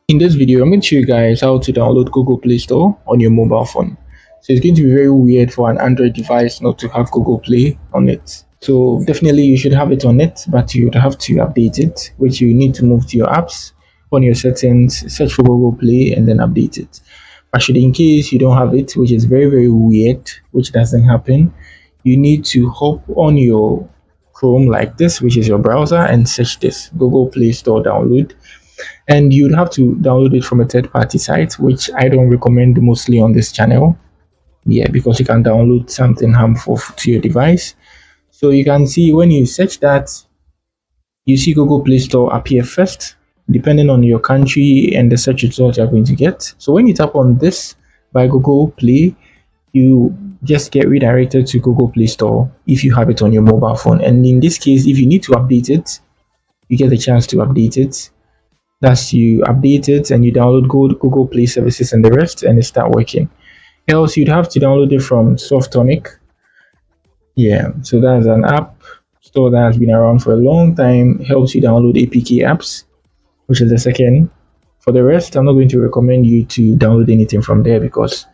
In this video, I'm going to show you guys how to download Google Play Store on your mobile phone. So it's going to be very weird for an Android device not to have Google Play on it. So definitely you should have it on it, but you would have to update it, which you need to move to your apps, on your settings, search for Google Play and then update it. But should in case you don't have it, which is very weird, which doesn't happen, you need to hop on your Chrome like this, which is your browser, and search this Google Play Store download, and you'd have to download it from a third party site, which I don't recommend mostly on this channel. Yeah, because you can download something harmful to your device. So you can see when you search that, you see Google Play Store appear first, depending on your country and the search result you're going to get. So when you tap on this by Google Play, you just get redirected to Google Play Store if you have it on your mobile phone. And in this case, if you need to update it, you get a chance to update it. That's you update it and you download Google Play services and the rest, and it start working. Else, you'd have to download it from Softonic. Yeah, so that's an app store that has been around for a long time. Helps you download APK apps, which is the second. For the rest, I'm not going to recommend you to download anything from there because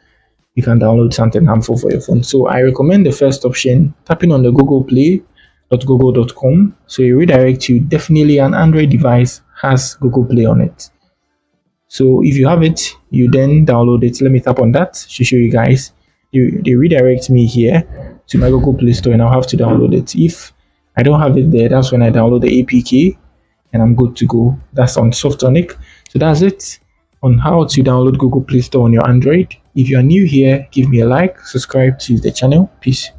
you can download something harmful for your phone. So I recommend the first option, tapping on the Google Play.google.com. So you redirect you. Definitely an Android device has Google Play on it. So if you have it, you then download it. Let me tap on that to show you guys. They redirect me here to my Google Play Store and I'll have to download it. If I don't have it there, that's when I download the APK and I'm good to go. That's on Softonic. So that's it on how to download Google Play Store on your Android. If you are new here, give me a like, subscribe to the channel. Peace.